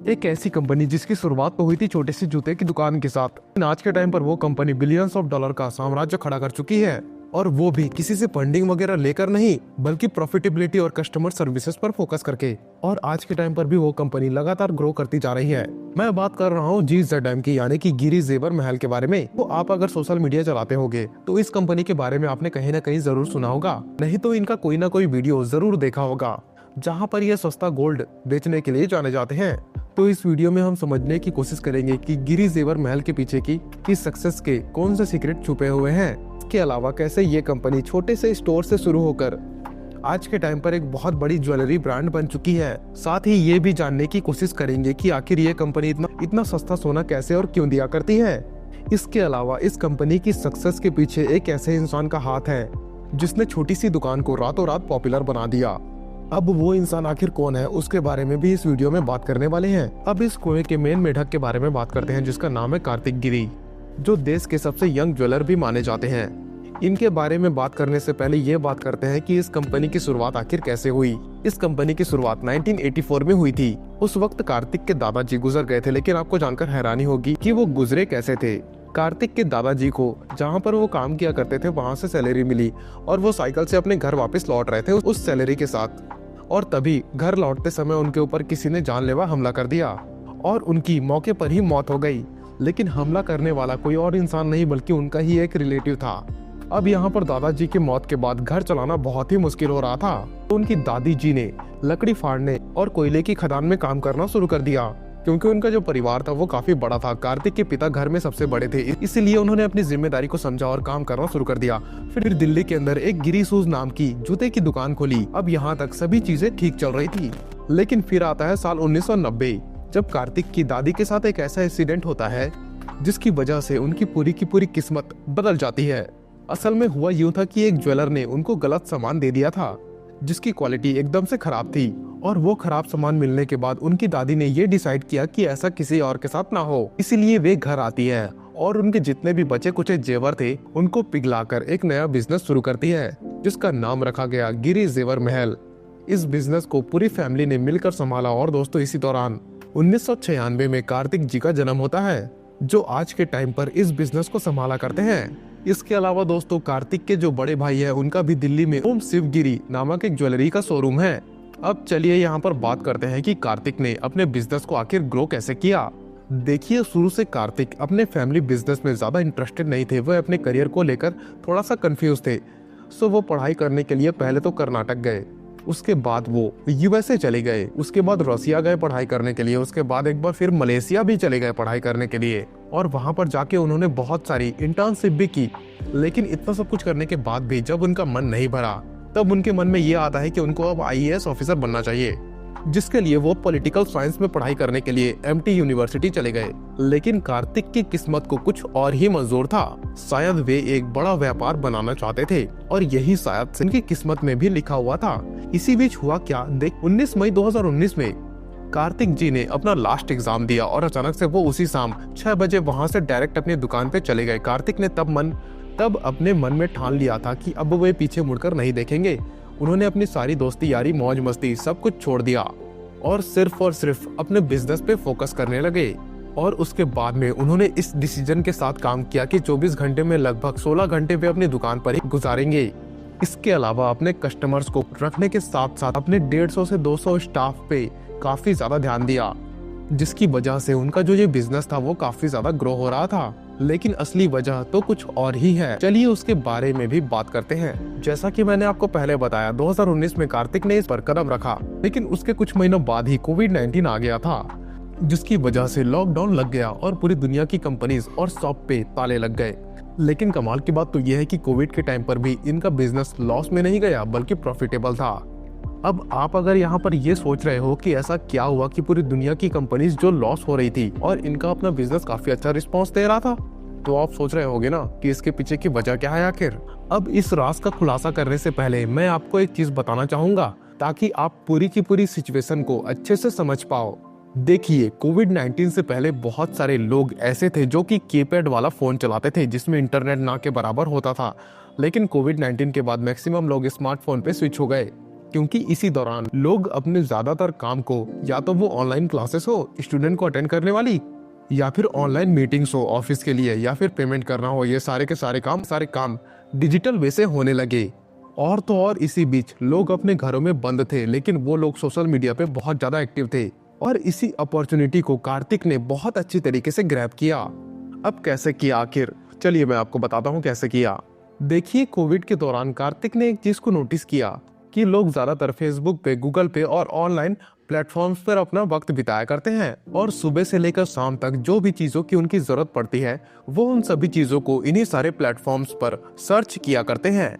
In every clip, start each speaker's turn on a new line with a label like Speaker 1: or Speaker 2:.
Speaker 1: एक ऐसी कंपनी जिसकी शुरुआत तो हुई थी छोटे से जूते की दुकान के साथ, लेकिन आज के टाइम पर वो कंपनी बिलियंस ऑफ डॉलर का साम्राज्य खड़ा कर चुकी है, और वो भी किसी से फंडिंग वगैरह लेकर नहीं, बल्कि प्रॉफिटेबिलिटी और कस्टमर सर्विसेज पर फोकस करके। और आज के टाइम पर भी वो कंपनी लगातार ग्रो करती जा रही है। मैं बात कर रहा हूँ GZM की, यानी कि गिरी जेवर महल के बारे में। तो आप अगर सोशल मीडिया चलाते होंगे तो इस कंपनी के बारे में आपने कहीं ना कहीं जरूर सुना होगा, नहीं तो इनका कोई ना कोई वीडियो जरूर देखा होगा, जहाँ पर ये सस्ता गोल्ड बेचने के लिए जाने जाते हैं। तो इस वीडियो में हम समझने की कोशिश करेंगे कि गिरी जेवर महल के पीछे की सक्सेस के कौन से सीक्रेट छुपे हुए हैं। इसके अलावा कैसे ये कंपनी छोटे से स्टोर से शुरू होकर आज के टाइम पर एक बहुत बड़ी ज्वेलरी ब्रांड बन चुकी है। साथ ही ये भी जानने की कोशिश करेंगे कि आखिर ये कंपनी इतना सस्ता सोना कैसे और क्यों दिया करती है। इसके अलावा इस कंपनी की सक्सेस के पीछे एक ऐसे इंसान का हाथ है जिसने छोटी सी दुकान को रातों रात पॉपुलर बना दिया। अब वो इंसान आखिर कौन है, उसके बारे में भी इस वीडियो में बात करने वाले हैं। अब इस कुएं के मेन मेढक के बारे में बात करते हैं, जिसका नाम है कार्तिक गिरी, जो देश के सबसे यंग ज्वेलर भी माने जाते हैं। इनके बारे में बात करने से पहले ये बात करते हैं कि इस कंपनी की शुरुआत आखिर कैसे हुई। इस कंपनी की शुरुआत 1984 में हुई थी। उस वक्त कार्तिक के दादाजी गुजर गए थे, लेकिन आपको जानकर हैरानी होगी कि वो गुजरे कैसे थे। कार्तिक के दादाजी को जहाँ पर वो काम किया करते थे वहाँ से सैलरी मिली, और वो साइकिल से अपने घर वापस लौट रहे थे उस सैलरी के साथ। और तभी घर लौटते समय उनके ऊपर किसी ने जानलेवा हमला कर दिया और उनकी मौके पर ही मौत हो गई। लेकिन हमला करने वाला कोई और इंसान नहीं, बल्कि उनका ही एक रिलेटिव था। अब यहाँ पर दादाजी की मौत के बाद घर चलाना बहुत ही मुश्किल हो रहा था, तो उनकी दादी जी ने लकड़ी फाड़ने और कोयले की खदान में काम करना शुरू कर दिया। क्योंकि उनका जो परिवार था वो काफी बड़ा था, कार्तिक के पिता घर में सबसे बड़े थे, इसलिए उन्होंने अपनी जिम्मेदारी को समझा और काम करना शुरू कर दिया। फिर दिल्ली के अंदर एक गिरी शूज नाम की जूते की दुकान खोली। अब यहाँ तक सभी चीजें ठीक चल रही थी, लेकिन फिर आता है साल 1990, जब कार्तिक की दादी के साथ एक ऐसा इंसिडेंट होता है जिसकी वजह से उनकी पूरी की पूरी किस्मत बदल जाती है। असल में हुआ यूं था कि एक ज्वेलर ने उनको गलत सामान दे दिया था, जिसकी क्वालिटी एकदम से खराब थी। और वो खराब सामान मिलने के बाद उनकी दादी ने ये डिसाइड किया कि ऐसा किसी और के साथ ना हो। इसीलिए वे घर आती है और उनके जितने भी बचे कुचे जेवर थे उनको पिघलाकर एक नया बिजनेस शुरू करती है, जिसका नाम रखा गया गिरी जेवर महल। इस बिजनेस को पूरी फैमिली ने मिलकर संभाला। और दोस्तों, इसी दौरान 1996 में कार्तिक जी का जन्म होता है, जो आज के टाइम पर इस बिजनेस को संभाला करते हैं। इसके अलावा दोस्तों, कार्तिक के जो बड़े भाई है उनका भी दिल्ली में ओम शिवगिरी नामक एक ज्वेलरी का शोरूम है। अब चलिए यहाँ पर बात करते हैं कि कार्तिक ने अपने बिजनेस को आखिर ग्रो कैसे किया। देखिए, शुरू से कार्तिक अपने फैमिली बिजनेस में ज्यादा इंटरेस्टेड नहीं थे। वह अपने करियर को लेकर थोड़ा सा कंफ्यूज थे। सो वो पढ़ाई करने के लिए पहले तो कर्नाटक गए, उसके बाद वो USA चले गए, उसके बाद रसिया गए पढ़ाई करने के लिए, उसके बाद एक बार फिर मलेशिया भी चले गए पढ़ाई करने के लिए। और वहां पर जाके उन्होंने बहुत सारी इंटर्नशिप भी की। लेकिन इतना सब कुछ करने के बाद भी जब उनका मन नहीं भरा, तब उनके मन में ये आता है कि उनको अब IAS ऑफिसर बनना चाहिए, जिसके लिए वो पॉलिटिकल साइंस में पढ़ाई करने के लिए MT यूनिवर्सिटी चले गए। लेकिन कार्तिक की किस्मत को कुछ और ही मंजूर था। शायद वे एक बड़ा व्यापार बनाना चाहते थे, और यही शायद उनकी किस्मत में भी लिखा हुआ था। इसी बीच हुआ क्या, देख 19 मई 2019 में कार्तिक जी ने अपना लास्ट एग्जाम दिया और अचानक से वो उसी शाम 6 बजे वहां से डायरेक्ट अपनी दुकान पे चले गए। कार्तिक ने तब अपने मन में ठान लिया था कि अब वे पीछे मुड़कर नहीं देखेंगे। उन्होंने अपनी सारी दोस्ती यारी मौज मस्ती सब कुछ छोड़ दिया और सिर्फ अपने बिजनेस पे फोकस करने लगे। और उसके बाद में उन्होंने इस डिसीजन के साथ काम किया कि 24 घंटे में लगभग 16 घंटे वे अपनी दुकान पर ही गुजारेंगे। इसके अलावा अपने कस्टमर्स को रखने के साथ साथ अपने 150 से 200 स्टाफ पे काफी ज्यादा ध्यान दिया, जिसकी वजह से उनका जो ये बिजनेस था वो काफी ज्यादा ग्रो हो रहा था। लेकिन असली वजह तो कुछ और ही है। चलिए उसके बारे में भी बात करते हैं। जैसा कि मैंने आपको पहले बताया, 2019 में कार्तिक ने इस पर कदम रखा, लेकिन उसके कुछ महीनों बाद ही कोविड-19 आ गया था, जिसकी वजह से लॉकडाउन लग गया और पूरी दुनिया की कंपनीज और शॉप पे ताले लग गए। लेकिन कमाल की बात तो यह है कि कोविड के टाइम पर भी इनका बिजनेस लॉस में नहीं गया, बल्कि प्रॉफिटेबल था। अब आप अगर यहाँ पर ये सोच रहे हो कि ऐसा क्या हुआ कि पूरी दुनिया की कंपनीज जो लॉस हो रही थी और इनका अपना बिजनेस काफी अच्छा रिस्पांस दे रहा था, तो आप सोच रहे होगे ना कि इसके पीछे की वजह क्या है आखिर। अब इस राज का खुलासा करने से पहले मैं आपको एक चीज बताना चाहूंगा, ताकि आप पूरी की पूरी सिचुएशन को अच्छे से समझ पाओ। देखिए, कोविड-19 से पहले बहुत सारे लोग ऐसे थे जो कि कीपैड वाला फोन चलाते थे, जिसमें इंटरनेट ना के बराबर होता था। लेकिन कोविड-19 के बाद मैक्सिमम लोग स्मार्टफोन पे स्विच हो गए। क्योंकि इसी दौरान लोग अपने ज्यादातर काम को या तो वो ऑनलाइन क्लासेस हो स्टूडेंट को अटेंड करने वाली, या फिर ऑनलाइन मीटिंग्स हो ऑफिस के लिए, या फिर पेमेंट करना हो, ये सारे के सारे काम डिजिटल वे से होने लगे। और तो और इसी बीच लोग अपने घरों में बंद थे, लेकिन वो लोग सोशल मीडिया पे बहुत ज्यादा एक्टिव थे। और इसी अपॉर्चुनिटी को कार्तिक ने बहुत अच्छी तरीके से ग्रैब किया। अब कैसे किया आखिर, चलिए मैं आपको बताता हूँ कैसे किया। देखिए, कोविड के दौरान कार्तिक ने एक चीज को नोटिस किया कि लोग ज्यादातर फेसबुक पे, गूगल पे और ऑनलाइन प्लेटफॉर्म्स पर अपना वक्त बिताया करते हैं, और सुबह से लेकर शाम तक जो भी चीजों की उनकी जरूरत पड़ती है वो उन सभी चीजों को इन्हीं सारे प्लेटफॉर्म्स पर सर्च किया करते हैं।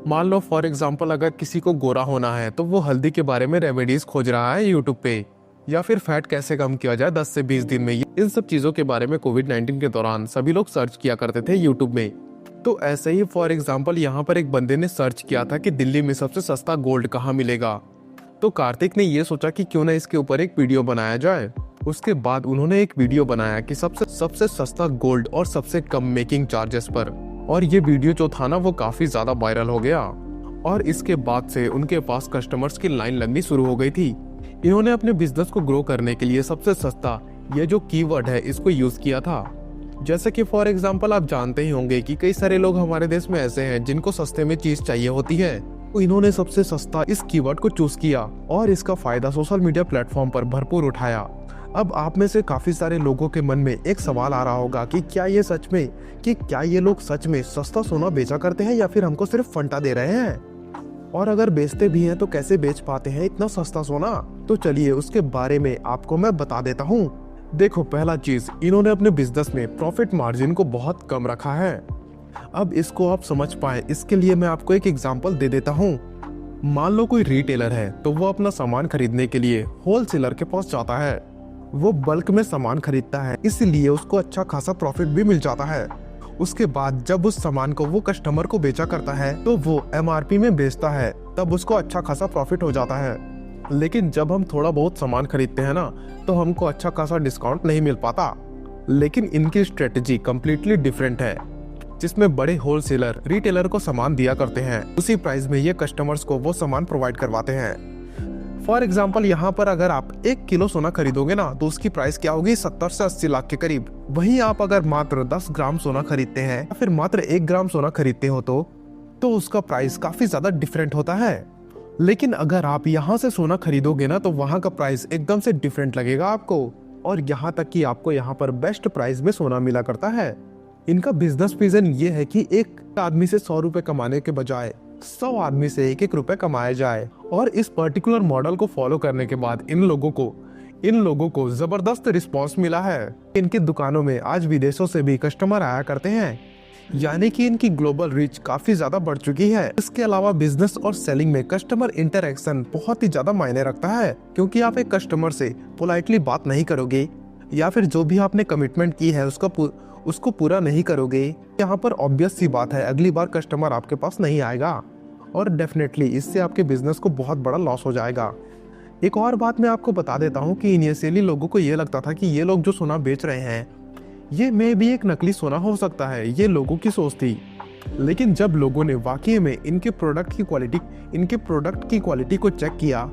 Speaker 1: मान लो फॉर एग्जाम्पल, अगर किसी को गोरा होना है तो वो हल्दी के बारे में रेमेडीज खोज रहा है यूट्यूब पे, या फिर फैट कैसे कम किया जाए 10 से 20 दिन में। इन सब चीजों के बारे में कोविड-19 के दौरान सभी लोग सर्च किया करते थे यूट्यूब में। तो ऐसे ही फॉर एग्जाम्पल यहाँ पर एक बंदे ने सर्च किया था कि दिल्ली में सबसे सस्ता गोल्ड कहाँ मिलेगा। तो कार्तिक ने ये सोचा कि क्यों ना इसके ऊपर एक वीडियो बनाया जाए। उसके बाद उन्होंने एक वीडियो बनाया कि सबसे सस्ता गोल्ड और सबसे कम मेकिंग चार्जेस पर, और ये वीडियो जो था ना वो काफी ज्यादा वायरल हो गया। और इसके बाद से उनके पास कस्टमर्स की लाइन लगनी शुरू हो गई थी। इन्होंने अपने बिजनेस को ग्रो करने के लिए सबसे सस्ता, ये जो कीवर्ड है, इसको यूज किया था। जैसे कि फॉर एग्जांपल आप जानते ही होंगे कि कई सारे लोग हमारे देश में ऐसे हैं जिनको सस्ते में चीज चाहिए होती है। तो इन्होंने सबसे सस्ता इस कीवर्ड को चूज किया और इसका फायदा सोशल मीडिया प्लेटफॉर्म पर भरपूर उठाया। अब आप में से काफी सारे लोगों के मन में एक सवाल आ रहा होगा कि क्या ये लोग सच में सस्ता सोना बेचा करते हैं या फिर हमको सिर्फ फंटा दे रहे हैं, और अगर बेचते भी हैं तो कैसे बेच पाते हैं इतना सस्ता सोना। तो चलिए उसके बारे में आपको मैं बता देता हूँ। देखो, पहला चीज, इन्होंने अपने बिजनेस में प्रॉफिट मार्जिन को बहुत कम रखा है। अब इसको आप समझ पाए इसके लिए मैं आपको एक एग्जांपल दे देता हूँ। मान लो कोई रिटेलर है तो वो अपना सामान खरीदने के लिए होलसेलर के पास जाता है। वो बल्क में सामान खरीदता है, इसलिए उसको अच्छा खासा प्रॉफिट भी मिल जाता है। उसके बाद जब उस सामान को वो कस्टमर को बेचा करता है तो वो एमआरपी में बेचता है, तब उसको अच्छा खासा प्रॉफिट हो जाता है। लेकिन जब हम थोड़ा बहुत सामान खरीदते हैं ना तो हमको अच्छा खासा डिस्काउंट नहीं मिल पाता। लेकिन इनकी स्ट्रेटेजी कम्प्लीटली डिफरेंट है, जिसमें बड़े होलसेलर रिटेलर को सामान दिया करते हैं, उसी प्राइस में ये कस्टमर्स को वो सामान प्रोवाइड करवाते हैं। फॉर एग्जाम्पल, यहाँ पर अगर आप 1 किलो सोना खरीदोगे ना तो उसकी प्राइस क्या होगी, 70 से 80 लाख के करीब। वहीं आप अगर मात्र 10 ग्राम सोना खरीदते हैं या फिर मात्र 1 ग्राम सोना खरीदते हो तो उसका प्राइस काफी ज्यादा डिफरेंट होता है। लेकिन अगर आप यहाँ से सोना खरीदोगे ना तो वहाँ का प्राइस एकदम से डिफरेंट लगेगा आपको, और यहाँ तक कि आपको यहाँ पर बेस्ट प्राइस में सोना मिला करता है। इनका बिजनेस विजन ये है कि एक आदमी से 100 रुपए कमाने के बजाय 100 आदमी से 1-1 रुपए कमाया जाए। और इस पर्टिकुलर मॉडल को फॉलो करने के बाद इन लोगों को जबरदस्त रिस्पांस मिला है। इनकी दुकानों में आज विदेशों से भी कस्टमर आया करते हैं, यानी कि इनकी ग्लोबल रीच काफी ज्यादा बढ़ चुकी है। इसके अलावा बिजनेस और सेलिंग में कस्टमर इंटरेक्शन बहुत ही ज्यादा मायने रखता है, क्योंकि आप एक कस्टमर से पोलाइटली बात नहीं करोगे या फिर जो भी आपने कमिटमेंट की है उसको पूरा नहीं करोगे। यहाँ पर ऑब्वियस सी बात है, अगली बार कस्टमर आपके पास नहीं आएगा और डेफिनेटली इससे आपके बिजनेस को बहुत बड़ा लॉस हो जाएगा। एक और बात मैं आपको बता देता हूँ कि इनिशियली लोगों को ये लगता था कि ये लोग जो सोना बेच रहे हैं ये मे भी एक नकली सोना हो सकता है, ये लोगों की सोच थी। लेकिन जब लोगों ने वाकई में इनके प्रोडक्ट की क्वालिटी को चेक किया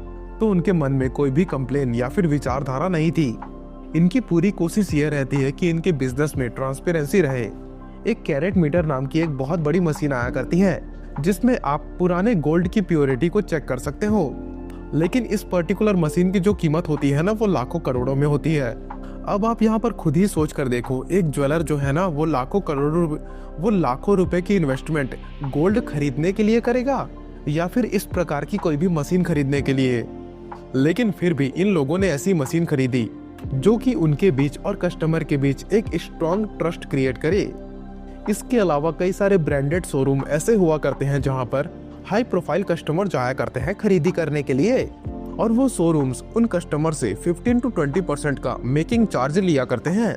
Speaker 1: तो उनके मन में कोई भी कंप्लेन या फिर विचारधारा नहीं थी। इनकी पूरी कोशिश ये रहती है कि इनके बिजनेस में ट्रांसपेरेंसी रहे। एक कैरेट मीटर नाम की एक बहुत बड़ी मशीन आया करती है जिसमें आप पुराने गोल्ड की प्योरिटी को चेक कर सकते हो। लेकिन इस पर्टिकुलर मशीन की जो कीमत होती है ना वो लाखों करोड़ों में होती है। अब आप यहाँ पर खुद ही सोच कर देखो, एक ज्वेलर जो है ना वो लाखों रुपए की इन्वेस्टमेंट गोल्ड खरीदने के लिए करेगा या फिर इस प्रकार की कोई भी मशीन खरीदने के लिए। लेकिन फिर भी इन लोगों ने ऐसी मशीन खरीदी जो कि उनके बीच और कस्टमर के बीच एक स्ट्रॉन्ग ट्रस्ट क्रिएट करे। इसके अलावा कई सारे ब्रांडेड शोरूम ऐसे हुआ करते हैं जहां पर हाई प्रोफाइल कस्टमर जाया करते हैं खरीदी करने के लिए, और वो शोरूम्स उन कस्टमर से 15 to 20% का मेकिंग चार्ज लिया करते हैं।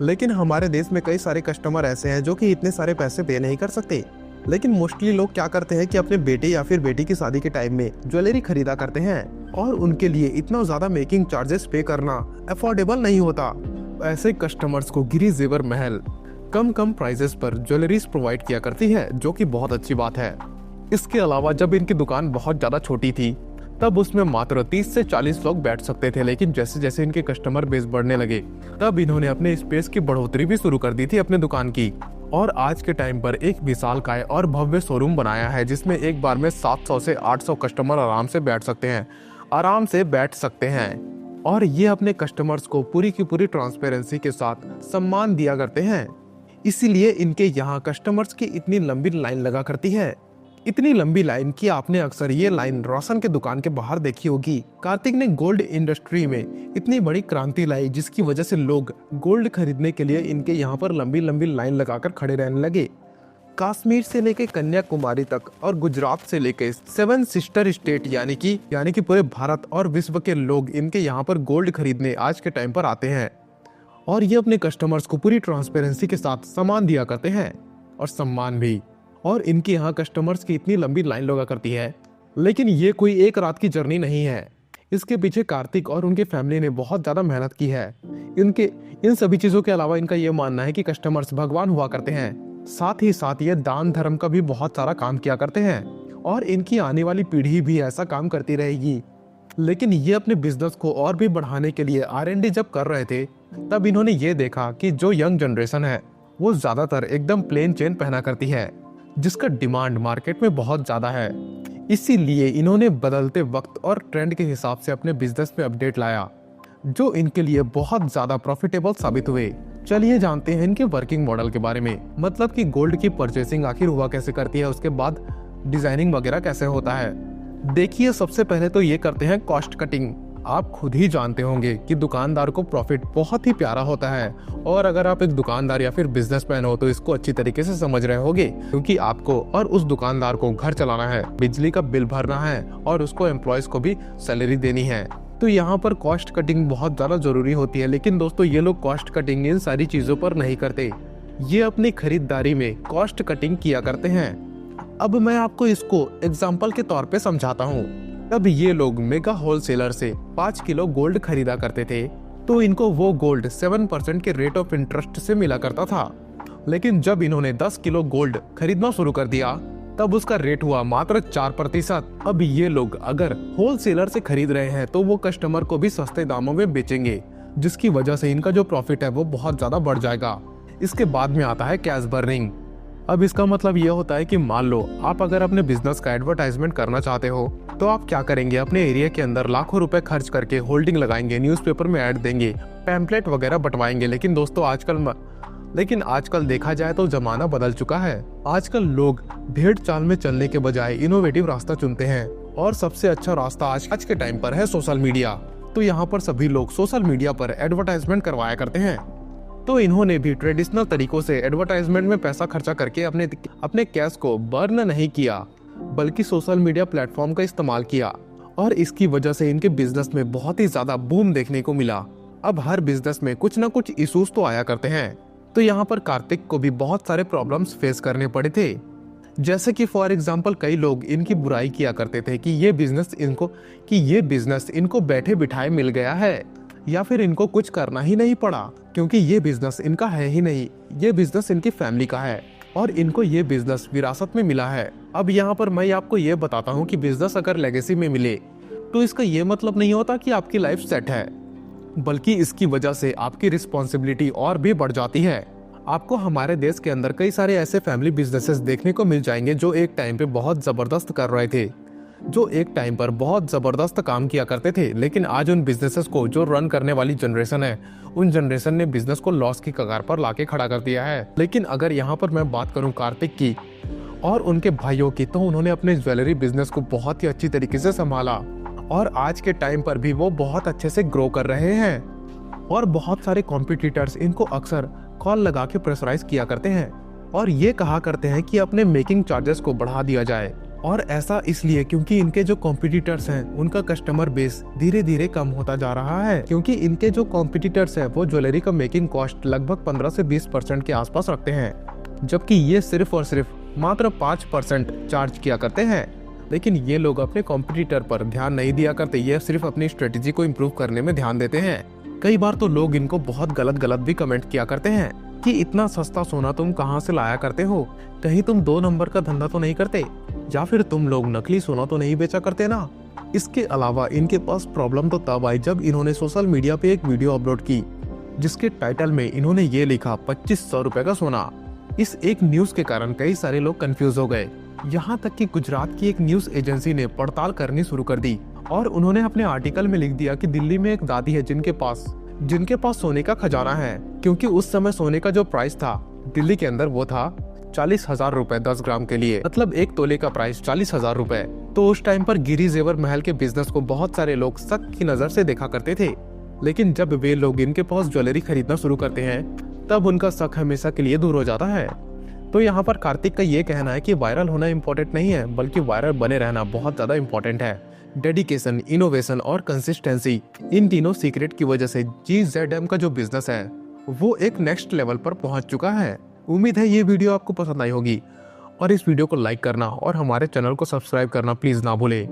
Speaker 1: लेकिन हमारे देश में कई सारे कस्टमर ऐसे हैं जो कि इतने सारे पैसे पे नहीं कर सकते। लेकिन मोस्टली लोग क्या करते हैं कि अपने बेटे या फिर बेटी की शादी के टाइम में ज्वेलरी खरीदा करते हैं और उनके लिए इतना ज्यादा मेकिंग चार्जेस पे करना अफोर्डेबल नहीं होता। ऐसे कस्टमर्स को गिरी जेवर महल कम प्राइसेस पर ज्वेलरीज प्रोवाइड किया करती है, जो कि बहुत अच्छी बात है। इसके अलावा जब इनकी दुकान बहुत ज्यादा छोटी थी तब उसमें मात्र 30 से 40 लोग बैठ सकते थे, लेकिन जैसे जैसे इनके कस्टमर बेस बढ़ने लगे तब इन्होंने अपने स्पेस की बढ़ोतरी भी शुरू कर दी थी अपने दुकान की। और आज के टाइम पर एक विशालकाय और भव्य शोरूम बनाया है जिसमें एक बार में 700 से 800 कस्टमर आराम से बैठ सकते हैं। और ये अपने कस्टमर्स को पूरी की पूरी ट्रांसपेरेंसी के साथ सम्मान दिया करते हैं, इसीलिए इनके यहाँ कस्टमर्स की इतनी लंबी लाइन लगा करती है। इतनी लंबी लाइन कि आपने अक्सर ये लाइन रोशन के दुकान के बाहर देखी होगी। कार्तिक ने गोल्ड इंडस्ट्री में इतनी बड़ी क्रांति लाई जिसकी वजह से लोग गोल्ड खरीदने के लिए इनके यहाँ पर लंबी लंबी लाइन लगाकर खड़े रहने लगे। कश्मीर से लेके कन्याकुमारी तक और गुजरात से लेके 7 सिस्टर स्टेट यानी कि पूरे भारत और विश्व के लोग इनके यहाँ पर गोल्ड खरीदने आज के टाइम पर आते हैं। और ये अपने कस्टमर्स को पूरी ट्रांसपेरेंसी के साथ सामान दिया करते हैं और सम्मान भी। और इनके यहाँ कस्टमर्स की इतनी लंबी लाइन लगा करती है। लेकिन ये कोई एक रात की जर्नी नहीं है, इसके पीछे कार्तिक और उनके फैमिली ने बहुत ज़्यादा मेहनत की है। इन सभी चीज़ों के अलावा इनका ये मानना है कि कस्टमर्स भगवान हुआ करते हैं। साथ ही साथ ये दान धर्म का भी बहुत सारा काम किया करते हैं और इनकी आने वाली पीढ़ी भी ऐसा काम करती रहेगी। लेकिन ये अपने बिजनेस को और भी बढ़ाने के लिए R&D जब कर रहे थे तब इन्होंने ये देखा कि जो यंग जनरेशन है वो ज़्यादातर एकदम प्लेन चेन पहना करती है, जिसका डिमांड मार्केट में बहुत ज़्यादा है। इसीलिए इन्होंने बदलते वक्त और ट्रेंड के हिसाब से अपने बिजनेस में अपडेट लाया जो इनके लिए बहुत ज़्यादा प्रॉफिटेबल साबित हुए। चलिए जानते हैं इनके वर्किंग मॉडल के बारे में, मतलब कि गोल्ड की परचेसिंग आखिर हुआ कैसे करती है, उसके बाद डिजाइनिंग वगैरह कैसे होता है। देखिए, सबसे पहले तो ये करते हैं कॉस्ट कटिंग। आप खुद ही जानते होंगे कि दुकानदार को प्रॉफिट बहुत ही प्यारा होता है, और अगर आप एक दुकानदार या फिर बिजनेसमैन हो तो इसको अच्छी तरीके से समझ रहे होगे, क्योंकि आपको और उस दुकानदार को घर चलाना है, बिजली का बिल भरना है और उसको एम्प्लॉयज को भी सैलरी देनी है। तो यहाँ पर कॉस्ट कटिंग बहुत ज्यादा जरूरी होती है। लेकिन दोस्तों, ये लोग कॉस्ट कटिंग इन सारी चीजों पर नहीं करते, ये अपनी खरीदारी में कॉस्ट कटिंग किया करते हैं। अब मैं आपको इसको एग्जाम्पल के तौर पे समझाता हूँ। तब ये लोग मेगा होलसेलर से 5 किलो गोल्ड खरीदा करते थे, तो इनको वो गोल्ड 7% के रेट ऑफ इंटरेस्ट से मिला करता था। लेकिन जब इन्होंने 10 किलो गोल्ड खरीदना शुरू कर दिया तब उसका रेट हुआ मात्र 4%। अब ये लोग अगर होलसेलर से खरीद रहे हैं तो वो कस्टमर को भी सस्ते दामों में बेचेंगे, जिसकी वजह से इनका जो प्रॉफिट है वो बहुत ज्यादा बढ़ जाएगा। इसके बाद में आता है कैश बर्निंग। अब इसका मतलब ये होता है कि मान लो आप अगर अपने बिजनेस का एडवर्टाइजमेंट करना चाहते हो तो आप क्या करेंगे, अपने एरिया के अंदर लाखों रुपए खर्च करके होल्डिंग लगाएंगे, न्यूज़पेपर में ऐड देंगे, पैम्पलेट वगैरह बंटवाएंगे। लेकिन दोस्तों, आजकल देखा जाए तो जमाना बदल चुका है। आजकल लोग भेड़ चाल में चलने के बजाय इनोवेटिव रास्ता चुनते हैं, और सबसे अच्छा रास्ता आज के टाइम पर है सोशल मीडिया। तो यहाँ पर सभी लोग सोशल मीडिया पर एडवर्टाइजमेंट करवाया करते हैं। तो इन्होंने भी ट्रेडिशनल तरीकों से एडवर्टाइजमेंट में पैसा खर्चा करके अपने कैश को बर्न नहीं किया, बल्कि सोशल मीडिया प्लेटफॉर्म का इस्तेमाल किया, और इसकी वजह से इनके बिजनेस में बहुत ही ज्यादा बूम देखने को मिला। अब हर बिजनेस में कुछ ना कुछ इश्यूज तो आया करते हैं। तो यहाँ पर कार्तिक को भी बहुत सारे प्रॉब्लम्स फेस करने पड़े थे, जैसे कि फॉर एग्जांपल कई लोग इनकी बुराई किया करते थे कि ये बिजनेस इनको बैठे बिठाए मिल गया है, या फिर इनको कुछ करना ही नहीं पड़ा, क्योंकि ये बिजनेस इनका है ही नहीं, ये बिजनेस इनकी फैमिली का है और इनको ये बिजनेस विरासत में मिला है। अब यहाँ पर मैं आपको ये बताता हूँ कि बिजनेस अगर लेगेसी में मिले तो इसका ये मतलब नहीं होता कि आपकी लाइफ सेट है, बल्कि इसकी वजह से आपकी रिस्पॉन्सिबिलिटी और भी बढ़ जाती है। आपको हमारे देश के अंदर कई सारे ऐसे फैमिली बिजनेसेस देखने को मिल जाएंगे जो एक टाइम पे बहुत जबरदस्त कर रहे थे, जो एक टाइम पर बहुत जबरदस्त काम किया करते थे। लेकिन आज उन बिजनेसेस को जो रन करने वाली जनरेशन है, उन जनरेशन ने बिजनेस को लॉस की कगार पर लाके खड़ा कर दिया है। लेकिन अगर यहाँ पर मैं बात करूँ कार्तिक की और उनके भाइयों की, तो उन्होंने अपने ज्वेलरी बिजनेस को बहुत ही अच्छी तरीके से संभाला, और आज के टाइम पर भी वो बहुत अच्छे से ग्रो कर रहे हैं। और बहुत सारे कॉम्पिटिटर्स इनको अक्सर कॉल लगा के प्रेशराइज किया करते हैं और ये कहा करते हैं कि अपने मेकिंग चार्जेस को बढ़ा दिया जाए। और ऐसा इसलिए क्योंकि इनके जो कॉम्पिटिटर्स हैं उनका कस्टमर बेस धीरे धीरे कम होता जा रहा है, क्योंकि इनके जो कॉम्पिटिटर्स हैं वो ज्वेलरी का मेकिंग कॉस्ट लगभग 15 से 20% के आसपास रखते हैं, जबकि ये सिर्फ और सिर्फ मात्र 5% चार्ज किया करते हैं। लेकिन ये लोग अपने कॉम्पिटिटर पर ध्यान नहीं दिया करते, ये सिर्फ अपनी स्ट्रेटेजी को इम्प्रूव करने में ध्यान देते हैं। कई बार तो लोग इनको बहुत गलत भी कमेंट किया करते हैं कि इतना सस्ता सोना तुम कहाँ से लाया करते हो, कहीं तुम 2 नंबर का धंधा तो नहीं करते, या फिर तुम लोग नकली सोना तो नहीं बेचा करते ना। इसके अलावा इनके पास प्रॉब्लम तो तब आई जब इन्होंने सोशल मीडिया पे एक वीडियो अपलोड की जिसके टाइटल में इन्होंने ये लिखा 2500 रुपए का सोना। इस एक न्यूज के कारण कई सारे लोग कंफ्यूज हो गए। यहाँ तक कि गुजरात की एक न्यूज एजेंसी ने पड़ताल करनी शुरू कर दी और उन्होंने अपने आर्टिकल में लिख दिया कि दिल्ली में एक दादी है जिनके पास सोने का खजाना है, क्योंकि उस समय सोने का जो प्राइस था दिल्ली के अंदर वो था 40,000 रुपए 10 ग्राम के लिए, मतलब 1 तोले का प्राइस 40,000 रुपए। तो उस टाइम पर गिरी जेवर महल के बिजनेस को बहुत सारे लोग शक की नजर से देखा करते थे, लेकिन जब वे लोग इनके पास ज्वेलरी खरीदना शुरू करते हैं तब उनका शक हमेशा के लिए दूर हो जाता है। तो यहाँ पर कार्तिक का ये कहना है कि वायरल होना इम्पोर्टेंट नहीं है, बल्कि वायरल बने रहना बहुत ज्यादा इम्पोर्टेंट है। डेडिकेशन, इनोवेशन और कंसिस्टेंसी, इन तीनों सीक्रेट की वजह से GZM का जो बिजनेस है वो एक नेक्स्ट लेवल पर पहुंच चुका है। उम्मीद है ये वीडियो आपको पसंद आई होगी और इस वीडियो को लाइक करना और हमारे चैनल को सब्सक्राइब करना प्लीज ना भूलें।